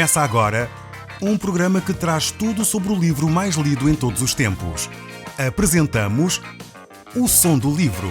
Começa agora um programa que traz tudo sobre o livro mais lido em todos os tempos. Apresentamos O Som do Livro.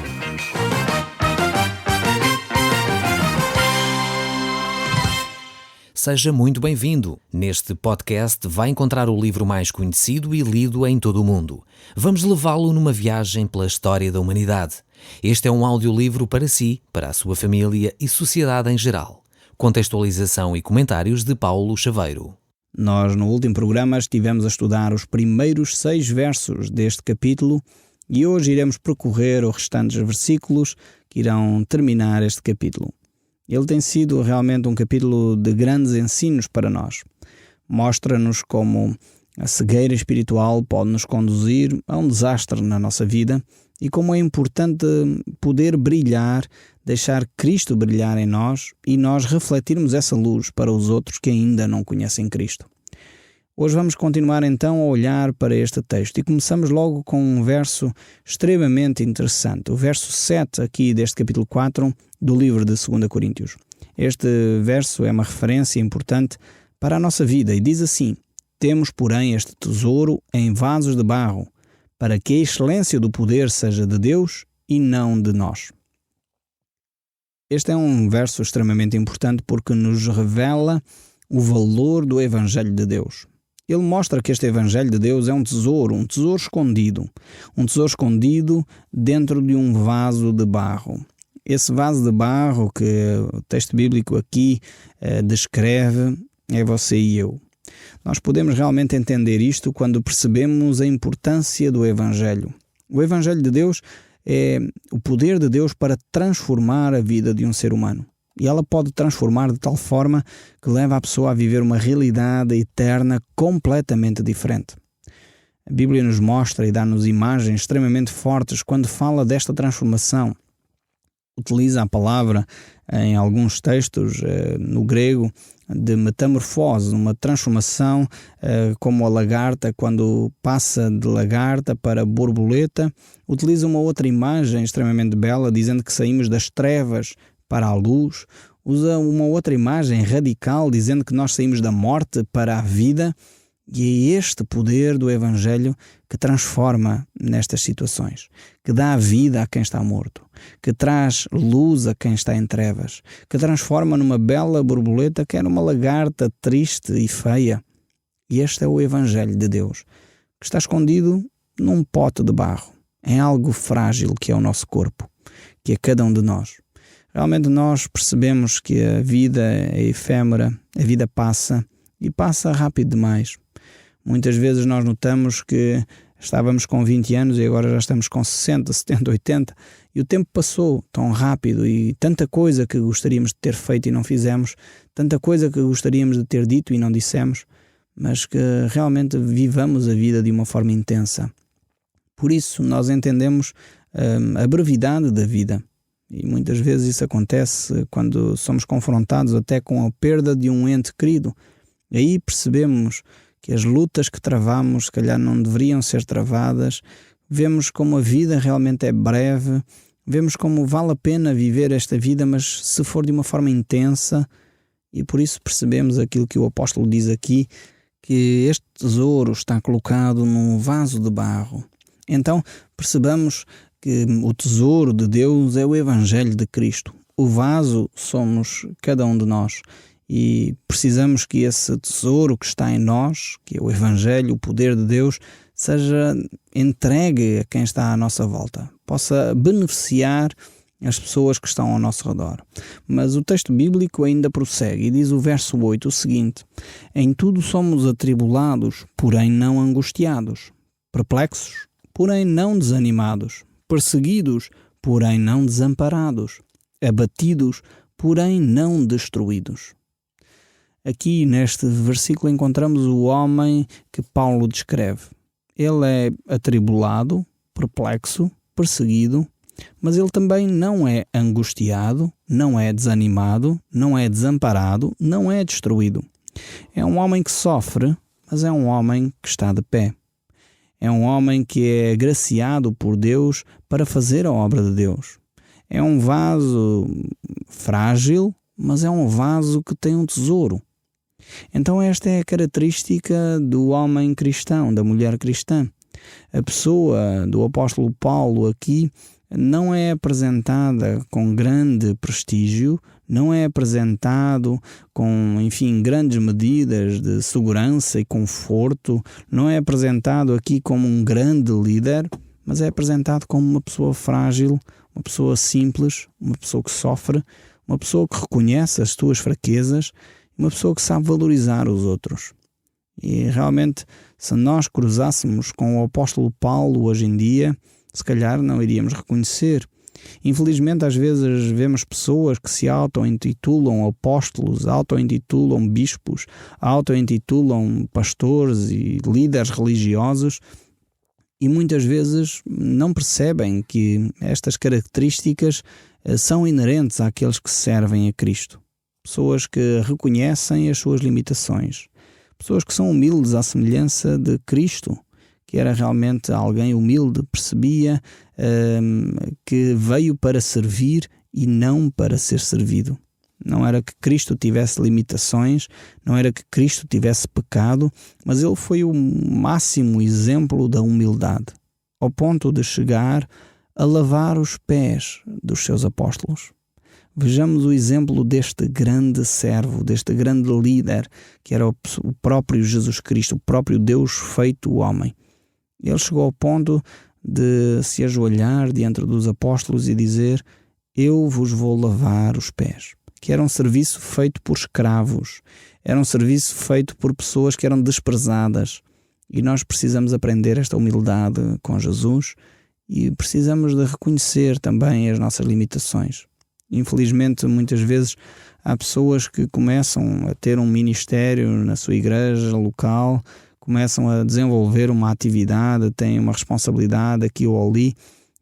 Seja muito bem-vindo. Neste podcast vai encontrar o livro mais conhecido e lido em todo o mundo. Vamos levá-lo numa viagem pela história da humanidade. Este é um audiolivro para si, para a sua família e sociedade em geral. Contextualização e comentários de Paulo Chaveiro. Nós, no último programa, estivemos a estudar os primeiros 6 versos deste capítulo e hoje iremos percorrer os restantes versículos que irão terminar este capítulo. Ele tem sido realmente um capítulo de grandes ensinos para nós. Mostra-nos como a cegueira espiritual pode nos conduzir a um desastre na nossa vida e como é importante poder brilhar, deixar Cristo brilhar em nós e nós refletirmos essa luz para os outros que ainda não conhecem Cristo. Hoje vamos continuar então a olhar para este texto e começamos logo com um verso extremamente interessante, o verso 7 aqui deste capítulo 4 do livro de 2 Coríntios. Este verso é uma referência importante para a nossa vida e diz assim: temos, porém, este tesouro em vasos de barro, para que a excelência do poder seja de Deus e não de nós. Este é um verso extremamente importante porque nos revela o valor do Evangelho de Deus. Ele mostra que este Evangelho de Deus é um tesouro escondido dentro de um vaso de barro. Esse vaso de barro que o texto bíblico aqui descreve é você e eu. Nós podemos realmente entender isto quando percebemos a importância do Evangelho. O Evangelho de Deus é o poder de Deus para transformar a vida de um ser humano. E ela pode transformar de tal forma que leva a pessoa a viver uma realidade eterna completamente diferente. A Bíblia nos mostra e dá-nos imagens extremamente fortes quando fala desta transformação. Utiliza a palavra em alguns textos no grego de metamorfose, uma transformação como a lagarta quando passa de lagarta para borboleta. Utiliza uma outra imagem extremamente bela dizendo que saímos das trevas para a luz. Usa uma outra imagem radical dizendo que nós saímos da morte para a vida. E é este poder do Evangelho que transforma nestas situações, que dá vida a quem está morto, que traz luz a quem está em trevas, que transforma numa bela borboleta que era uma lagarta triste e feia. E este é o Evangelho de Deus, que está escondido num pote de barro, em algo frágil que é o nosso corpo, que é cada um de nós. Realmente nós percebemos que a vida é efêmera, a vida passa e passa rápido demais. Muitas vezes nós notamos que estávamos com 20 anos e agora já estamos com 60, 70, 80 e o tempo passou tão rápido e tanta coisa que gostaríamos de ter feito e não fizemos, tanta coisa que gostaríamos de ter dito e não dissemos, mas que realmente vivamos a vida de uma forma intensa. Por isso nós entendemos a brevidade da vida e muitas vezes isso acontece quando somos confrontados até com a perda de um ente querido. Aí percebemos que as lutas que travamos, se calhar, não deveriam ser travadas. Vemos como a vida realmente é breve. Vemos como vale a pena viver esta vida, mas se for de uma forma intensa. E por isso percebemos aquilo que o apóstolo diz aqui, que este tesouro está colocado num vaso de barro. Então, percebamos que o tesouro de Deus é o Evangelho de Cristo. O vaso somos cada um de nós. E precisamos que esse tesouro que está em nós, que é o Evangelho, o poder de Deus, seja entregue a quem está à nossa volta, possa beneficiar as pessoas que estão ao nosso redor. Mas o texto bíblico ainda prossegue e diz o verso 8 o seguinte: em tudo somos atribulados, porém não angustiados, perplexos, porém não desanimados, perseguidos, porém não desamparados, abatidos, porém não destruídos. Aqui neste versículo encontramos o homem que Paulo descreve. Ele é atribulado, perplexo, perseguido, mas ele também não é angustiado, não é desanimado, não é desamparado, não é destruído. É um homem que sofre, mas é um homem que está de pé. É um homem que é agraciado por Deus para fazer a obra de Deus. É um vaso frágil, mas é um vaso que tem um tesouro. Então esta é a característica do homem cristão, da mulher cristã. A pessoa do apóstolo Paulo aqui não é apresentada com grande prestígio, não é apresentado com, grandes medidas de segurança e conforto, não é apresentado aqui como um grande líder, mas é apresentado como uma pessoa frágil, uma pessoa simples, uma pessoa que sofre, uma pessoa que reconhece as suas fraquezas, uma pessoa que sabe valorizar os outros. E realmente, se nós cruzássemos com o apóstolo Paulo hoje em dia, se calhar não iríamos reconhecer. Infelizmente, às vezes vemos pessoas que se auto-intitulam apóstolos, auto-intitulam bispos, auto-intitulam pastores e líderes religiosos e muitas vezes não percebem que estas características são inerentes àqueles que servem a Cristo. Pessoas que reconhecem as suas limitações. Pessoas que são humildes à semelhança de Cristo, que era realmente alguém humilde, percebia que veio para servir e não para ser servido. Não era que Cristo tivesse limitações, não era que Cristo tivesse pecado, mas ele foi o máximo exemplo da humildade, ao ponto de chegar a lavar os pés dos seus apóstolos. Vejamos o exemplo deste grande servo, deste grande líder, que era o próprio Jesus Cristo, o próprio Deus feito homem. Ele chegou ao ponto de se ajoelhar diante dos apóstolos e dizer: eu vos vou lavar os pés. Que era um serviço feito por escravos, era um serviço feito por pessoas que eram desprezadas. E nós precisamos aprender esta humildade com Jesus e precisamos de reconhecer também as nossas limitações. Infelizmente, muitas vezes há pessoas que começam a ter um ministério na sua igreja local, começam a desenvolver uma atividade, têm uma responsabilidade aqui ou ali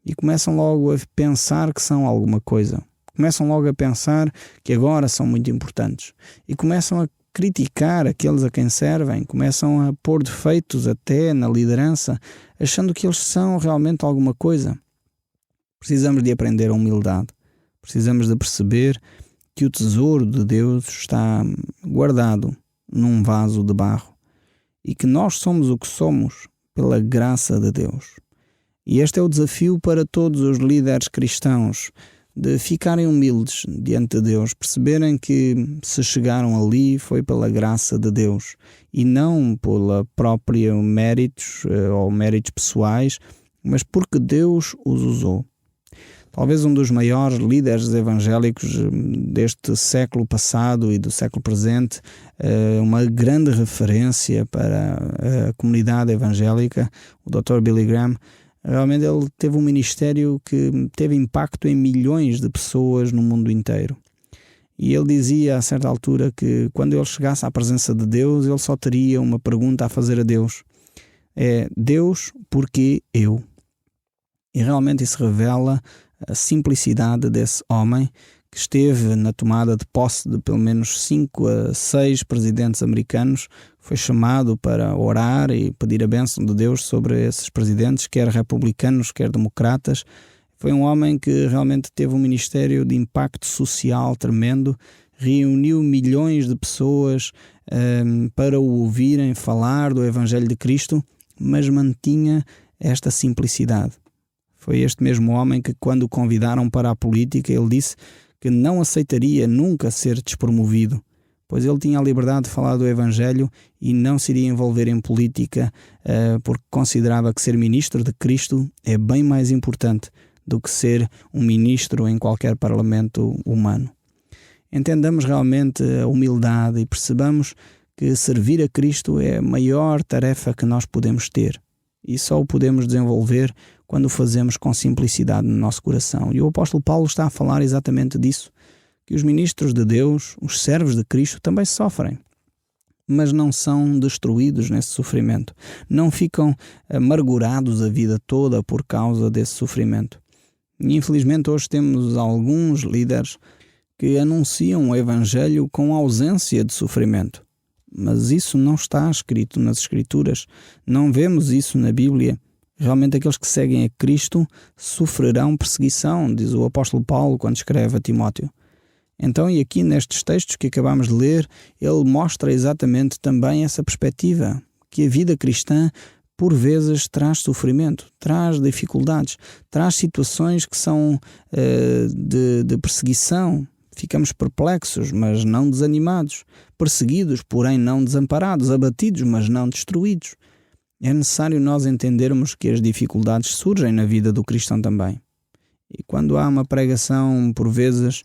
e começam logo a pensar que são alguma coisa. Começam logo a pensar que agora são muito importantes e começam a criticar aqueles a quem servem, começam a pôr defeitos até na liderança, achando que eles são realmente alguma coisa. Precisamos de aprender a humildade. Precisamos de perceber que o tesouro de Deus está guardado num vaso de barro e que nós somos o que somos pela graça de Deus. E este é o desafio para todos os líderes cristãos, de ficarem humildes diante de Deus, perceberem que se chegaram ali foi pela graça de Deus e não pela própria méritos ou méritos pessoais, mas porque Deus os usou. Talvez um dos maiores líderes evangélicos deste século passado e do século presente, uma grande referência para a comunidade evangélica, o Dr. Billy Graham. Realmente ele teve um ministério que teve impacto em milhões de pessoas no mundo inteiro. E ele dizia a certa altura que quando ele chegasse à presença de Deus, ele só teria uma pergunta a fazer a Deus. É: Deus, porquê eu? E realmente isso revela a simplicidade desse homem que esteve na tomada de posse de pelo menos 5 a 6 presidentes americanos. Foi chamado para orar e pedir a bênção de Deus sobre esses presidentes, quer republicanos, quer democratas. Foi um homem que realmente teve um ministério de impacto social tremendo, reuniu milhões de pessoas para o ouvirem falar do Evangelho de Cristo, mas mantinha esta simplicidade. Foi este mesmo homem que, quando o convidaram para a política, ele disse que não aceitaria nunca ser despromovido, pois ele tinha a liberdade de falar do Evangelho e não se iria envolver em política, porque considerava que ser ministro de Cristo é bem mais importante do que ser um ministro em qualquer parlamento humano. Entendamos realmente a humildade e percebamos que servir a Cristo é a maior tarefa que nós podemos ter e só o podemos desenvolver quando o fazemos com simplicidade no nosso coração. E o apóstolo Paulo está a falar exatamente disso, que os ministros de Deus, os servos de Cristo, também sofrem, mas não são destruídos nesse sofrimento. Não ficam amargurados a vida toda por causa desse sofrimento. E infelizmente hoje temos alguns líderes que anunciam o Evangelho com ausência de sofrimento. Mas isso não está escrito nas Escrituras. Não vemos isso na Bíblia. Realmente aqueles que seguem a Cristo sofrerão perseguição, diz o apóstolo Paulo quando escreve a Timóteo. Então, e aqui nestes textos que acabamos de ler, ele mostra exatamente também essa perspectiva, que a vida cristã por vezes traz sofrimento, traz dificuldades, traz situações que são de perseguição. Ficamos perplexos, mas não desanimados, perseguidos, porém não desamparados, abatidos, mas não destruídos. É necessário nós entendermos que as dificuldades surgem na vida do cristão também. E quando há uma pregação, por vezes,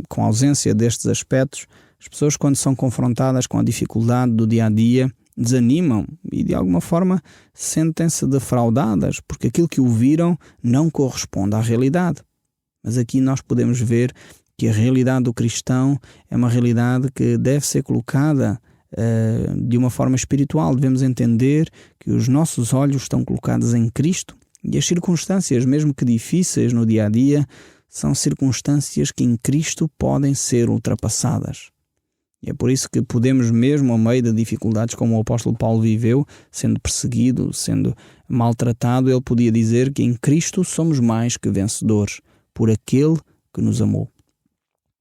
com ausência destes aspectos, as pessoas, quando são confrontadas com a dificuldade do dia-a-dia, desanimam e, de alguma forma, sentem-se defraudadas, porque aquilo que ouviram não corresponde à realidade. Mas aqui nós podemos ver que a realidade do cristão é uma realidade que deve ser colocada de uma forma espiritual. Devemos entender que os nossos olhos estão colocados em Cristo e as circunstâncias, mesmo que difíceis no dia-a-dia, são circunstâncias que em Cristo podem ser ultrapassadas. E é por isso que podemos, mesmo ao meio de dificuldades como o apóstolo Paulo viveu, sendo perseguido, sendo maltratado, ele podia dizer que em Cristo somos mais que vencedores, por aquele que nos amou.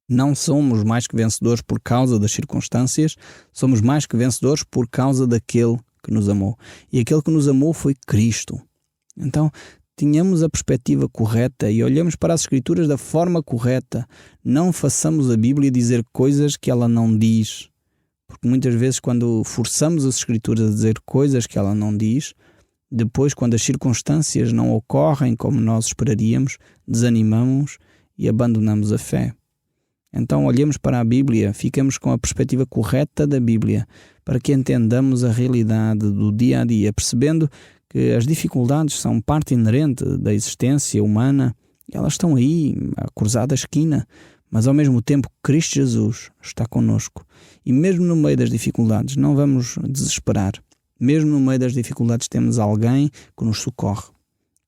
Não somos mais que vencedores por causa das circunstâncias, somos mais que vencedores por causa daquele que nos amou. E aquele que nos amou foi Cristo. Então, tenhamos a perspectiva correta e olhemos para as Escrituras da forma correta. Não façamos a Bíblia dizer coisas que ela não diz. Porque muitas vezes, quando forçamos as Escrituras a dizer coisas que ela não diz, depois, quando as circunstâncias não ocorrem como nós esperaríamos, desanimamos e abandonamos a fé. Então, olhemos para a Bíblia, fiquemos com a perspectiva correta da Bíblia, para que entendamos a realidade do dia a dia, percebendo que as dificuldades são parte inerente da existência humana. Elas estão aí, a cruzar da esquina, mas ao mesmo tempo Cristo Jesus está connosco. E mesmo no meio das dificuldades não vamos desesperar. Mesmo no meio das dificuldades temos alguém que nos socorre.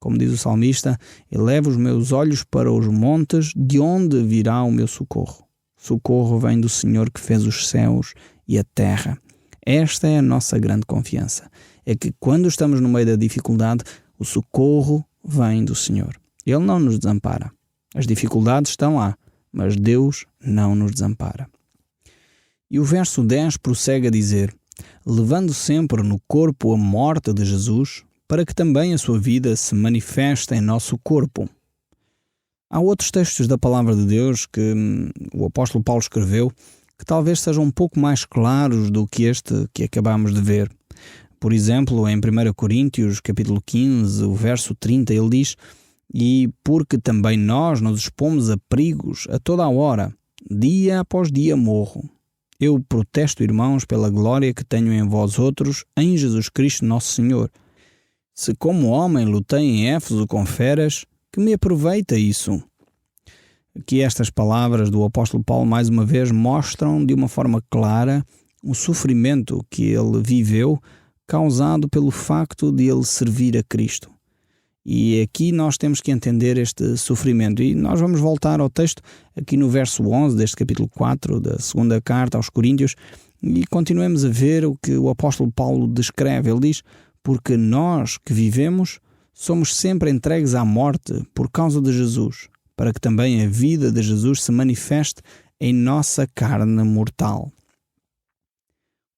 Como diz o salmista, eleva os meus olhos para os montes, de onde virá o meu socorro? Socorro vem do Senhor que fez os céus e a terra. Esta é a nossa grande confiança. É que quando estamos no meio da dificuldade, o socorro vem do Senhor. Ele não nos desampara. As dificuldades estão lá, mas Deus não nos desampara. E o verso 10 prossegue a dizer: levando sempre no corpo a morte de Jesus, para que também a sua vida se manifeste em nosso corpo. Há outros textos da Palavra de Deus que o apóstolo Paulo escreveu que talvez sejam um pouco mais claros do que este que acabamos de ver. Por exemplo, em 1 Coríntios, capítulo 15, o verso 30, ele diz: e porque também nós nos expomos a perigos a toda a hora, dia após dia morro. Eu protesto, irmãos, pela glória que tenho em vós outros, em Jesus Cristo nosso Senhor. Se como homem lutei em Éfeso com feras, que me aproveita isso? Aqui estas palavras do apóstolo Paulo mais uma vez mostram de uma forma clara o sofrimento que ele viveu, causado pelo facto de ele servir a Cristo. E aqui nós temos que entender este sofrimento. E nós vamos voltar ao texto aqui no verso 11 deste capítulo 4 da segunda carta aos Coríntios e continuemos a ver o que o apóstolo Paulo descreve. Ele diz: porque nós que vivemos somos sempre entregues à morte por causa de Jesus, para que também a vida de Jesus se manifeste em nossa carne mortal.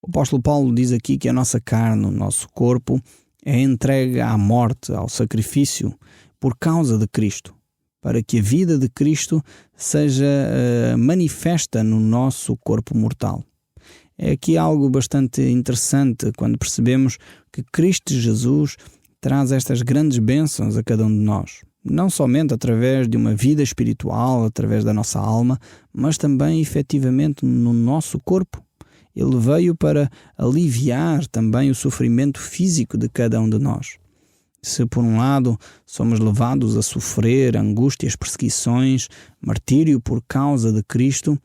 O apóstolo Paulo diz aqui que a nossa carne, o nosso corpo, é entregue à morte, ao sacrifício, por causa de Cristo, para que a vida de Cristo seja manifesta no nosso corpo mortal. É aqui algo bastante interessante quando percebemos que Cristo Jesus traz estas grandes bênçãos a cada um de nós. Não somente através de uma vida espiritual, através da nossa alma, mas também efetivamente no nosso corpo. Ele veio para aliviar também o sofrimento físico de cada um de nós. Se por um lado somos levados a sofrer angústias, perseguições, martírio por causa de Cristo,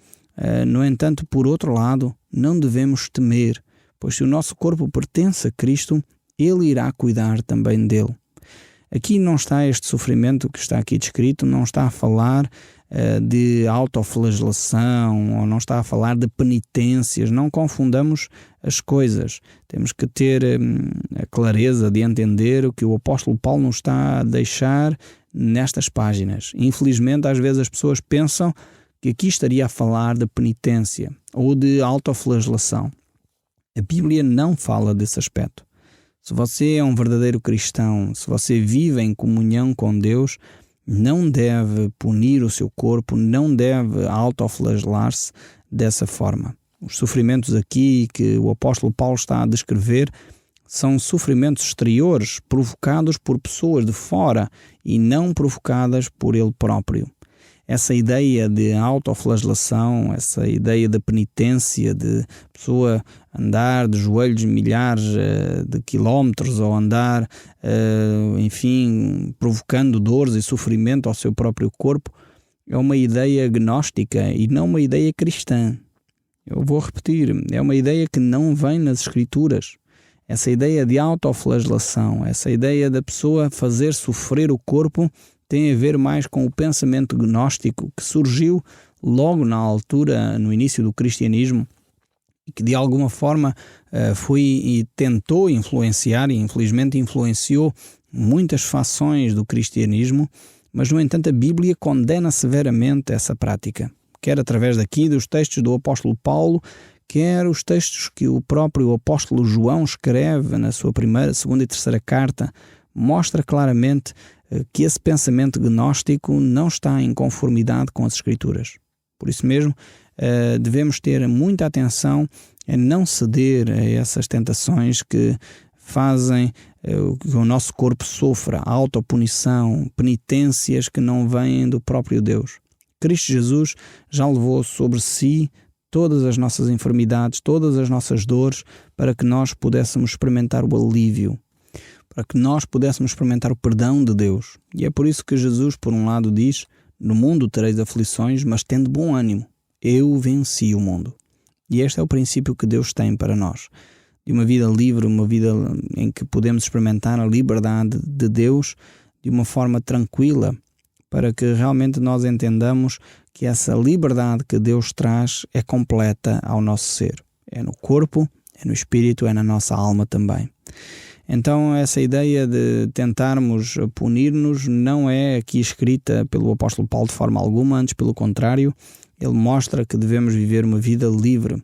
no entanto, por outro lado, não devemos temer, pois se o nosso corpo pertence a Cristo, Ele irá cuidar também dele. Aqui não está este sofrimento que está aqui descrito, não está a falar de autoflagelação, ou não está a falar de penitências. Não confundamos as coisas. Temos que ter a clareza de entender o que o apóstolo Paulo nos está a deixar nestas páginas. Infelizmente, às vezes as pessoas pensam que aqui estaria a falar de penitência ou de autoflagelação. A Bíblia não fala desse aspecto. Se você é um verdadeiro cristão, se você vive em comunhão com Deus, não deve punir o seu corpo, não deve autoflagelar-se dessa forma. Os sofrimentos aqui que o apóstolo Paulo está a descrever são sofrimentos exteriores, provocados por pessoas de fora e não provocadas por ele próprio. Essa ideia de autoflagelação, essa ideia de penitência, de pessoa andar de joelhos milhares de quilómetros ou andar, provocando dores e sofrimento ao seu próprio corpo, é uma ideia gnóstica e não uma ideia cristã. Eu vou repetir, é uma ideia que não vem nas Escrituras. Essa ideia de autoflagelação, essa ideia da pessoa fazer sofrer o corpo, tem a ver mais com o pensamento gnóstico que surgiu logo na altura, no início do cristianismo, e que de alguma forma foi e tentou influenciar, e infelizmente influenciou muitas fações do cristianismo, mas no entanto a Bíblia condena severamente essa prática, quer através daqui dos textos do apóstolo Paulo, quer os textos que o próprio apóstolo João escreve na sua primeira, segunda e terceira carta, mostra claramente que esse pensamento gnóstico não está em conformidade com as Escrituras. Por isso mesmo, devemos ter muita atenção a não ceder a essas tentações que fazem que o nosso corpo sofra autopunição, penitências que não vêm do próprio Deus. Cristo Jesus já levou sobre si todas as nossas enfermidades, todas as nossas dores, para que nós pudéssemos experimentar o alívio, para que nós pudéssemos experimentar o perdão de Deus. E é por isso que Jesus, por um lado, diz: no mundo tereis aflições, mas tende bom ânimo. Eu venci o mundo. E este é o princípio que Deus tem para nós. De uma vida livre, uma vida em que podemos experimentar a liberdade de Deus de uma forma tranquila, para que realmente nós entendamos que essa liberdade que Deus traz é completa ao nosso ser. É no corpo, é no espírito, é na nossa alma também. Então essa ideia de tentarmos punir-nos não é aqui escrita pelo apóstolo Paulo de forma alguma, antes pelo contrário, ele mostra que devemos viver uma vida livre.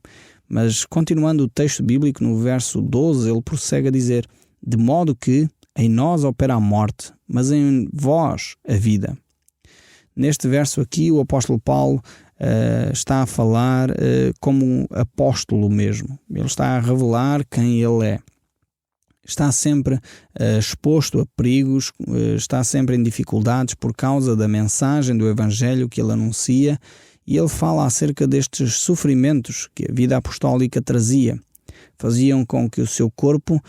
Mas continuando o texto bíblico, no verso 12, ele prossegue a dizer: de modo que em nós opera a morte, mas em vós a vida. Neste verso aqui, o apóstolo Paulo está a falar como apóstolo mesmo. Ele está a revelar quem ele é. Está sempre exposto a perigos, está sempre em dificuldades por causa da mensagem do Evangelho que ele anuncia, e ele fala acerca destes sofrimentos que a vida apostólica trazia. Faziam com que o seu corpo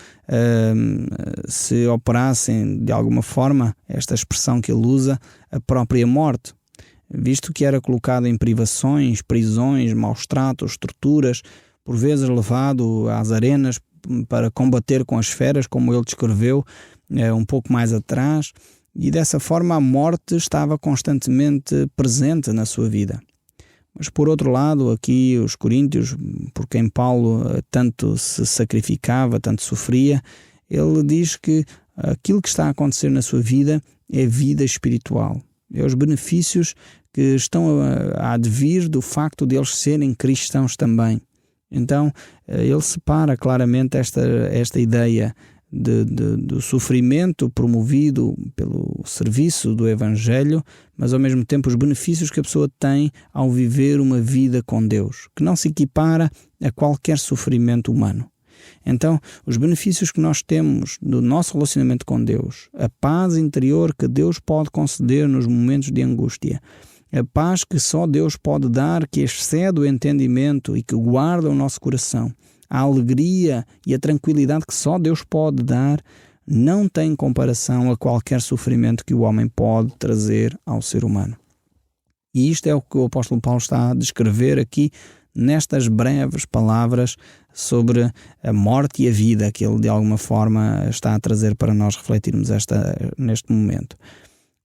se operassem de alguma forma, esta expressão que ele usa, a própria morte, visto que era colocado em privações, prisões, maus tratos, torturas, por vezes levado às arenas para combater com as feras, como ele descreveu um pouco mais atrás, e dessa forma a morte estava constantemente presente na sua vida. Mas por outro lado, aqui os coríntios, por quem Paulo tanto se sacrificava, tanto sofria, ele diz que aquilo que está a acontecer na sua vida é vida espiritual. É os benefícios que estão a advir do facto de eles serem cristãos também. Então, ele separa claramente esta ideia do sofrimento promovido pelo serviço do Evangelho, mas ao mesmo tempo os benefícios que a pessoa tem ao viver uma vida com Deus, que não se equipara a qualquer sofrimento humano. Então, os benefícios que nós temos do nosso relacionamento com Deus, a paz interior que Deus pode conceder nos momentos de angústia, a paz que só Deus pode dar, que excede o entendimento e que guarda o nosso coração, a alegria e a tranquilidade que só Deus pode dar, não tem comparação a qualquer sofrimento que o homem pode trazer ao ser humano. E isto é o que o apóstolo Paulo está a descrever aqui nestas breves palavras sobre a morte e a vida que ele de alguma forma está a trazer para nós refletirmos neste momento.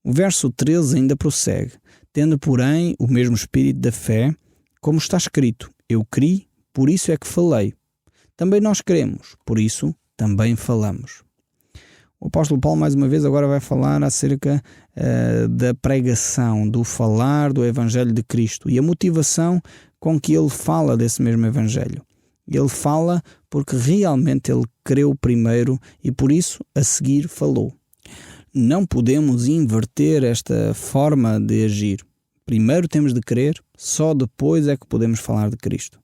O verso 13 ainda prossegue: tendo, porém, o mesmo espírito da fé, como está escrito: eu criei, por isso é que falei. Também nós cremos, por isso também falamos. O apóstolo Paulo, mais uma vez, agora vai falar acerca da pregação, do falar do Evangelho de Cristo e a motivação com que ele fala desse mesmo Evangelho. Ele fala porque realmente ele creu primeiro e por isso a seguir falou. Não podemos inverter esta forma de agir. Primeiro temos de crer, só depois é que podemos falar de Cristo.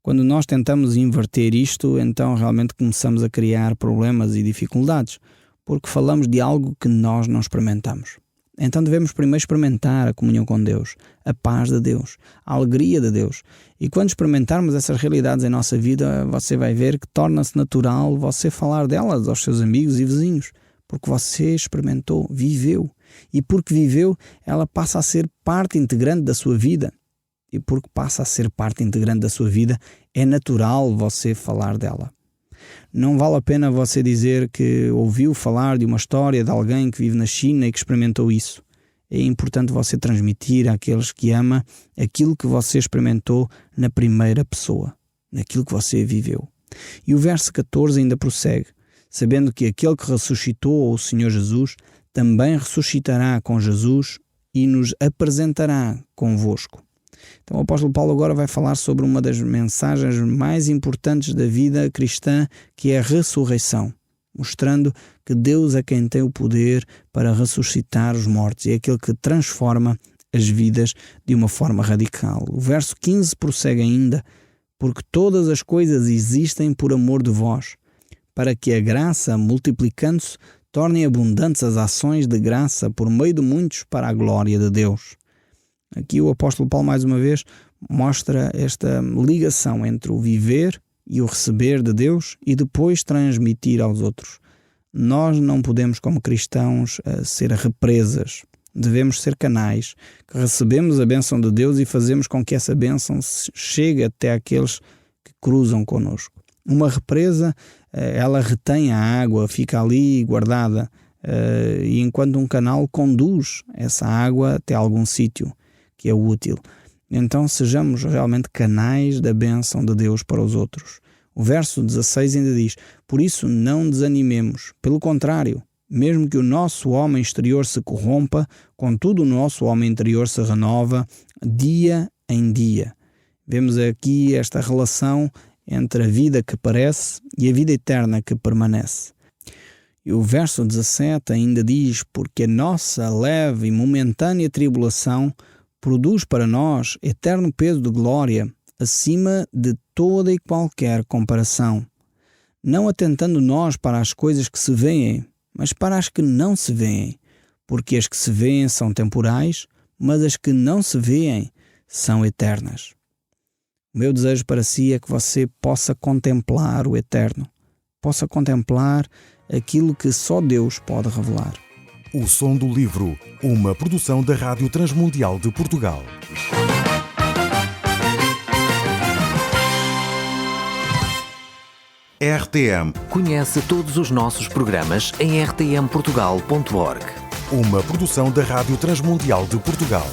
Quando nós tentamos inverter isto, então realmente começamos a criar problemas e dificuldades, porque falamos de algo que nós não experimentamos. Então devemos primeiro experimentar a comunhão com Deus, a paz de Deus, a alegria de Deus. E quando experimentarmos essas realidades em nossa vida, você vai ver que torna-se natural você falar delas aos seus amigos e vizinhos, porque você experimentou, viveu. E porque viveu, ela passa a ser parte integrante da sua vida. E porque passa a ser parte integrante da sua vida, é natural você falar dela. Não vale a pena você dizer que ouviu falar de uma história de alguém que vive na China e que experimentou isso. É importante você transmitir àqueles que ama aquilo que você experimentou na primeira pessoa, naquilo que você viveu. E o verso 14 ainda prossegue, sabendo que aquele que ressuscitou o Senhor Jesus também ressuscitará com Jesus e nos apresentará convosco. Então o apóstolo Paulo agora vai falar sobre uma das mensagens mais importantes da vida cristã, que é a ressurreição, mostrando que Deus é quem tem o poder para ressuscitar os mortos e é aquele que transforma as vidas de uma forma radical. O verso 15 prossegue ainda, porque todas as coisas existem por amor de vós, para que a graça, multiplicando-se, torne abundantes as ações de graça por meio de muitos para a glória de Deus. Aqui o apóstolo Paulo, mais uma vez, mostra esta ligação entre o viver e o receber de Deus e depois transmitir aos outros. Nós não podemos, como cristãos, ser represas. Devemos ser canais que recebemos a bênção de Deus e fazemos com que essa bênção chegue até aqueles que cruzam connosco. Uma represa, ela retém a água, fica ali guardada, e enquanto um canal conduz essa água até algum sítio que é útil. Então sejamos realmente canais da bênção de Deus para os outros. O verso 16 ainda diz, por isso não desanimemos, pelo contrário, mesmo que o nosso homem exterior se corrompa, contudo o nosso homem interior se renova dia em dia. Vemos aqui esta relação entre a vida que parece e a vida eterna que permanece. E o verso 17 ainda diz, porque a nossa leve e momentânea tribulação produz para nós eterno peso de glória, acima de toda e qualquer comparação, não atentando nós para as coisas que se veem, mas para as que não se veem, porque as que se veem são temporais, mas as que não se veem são eternas. O meu desejo para si é que você possa contemplar o eterno, possa contemplar aquilo que só Deus pode revelar. O Som do Livro, uma produção da Rádio Transmundial de Portugal. RTM. Conhece todos os nossos programas em rtmportugal.org. Uma produção da Rádio Transmundial de Portugal.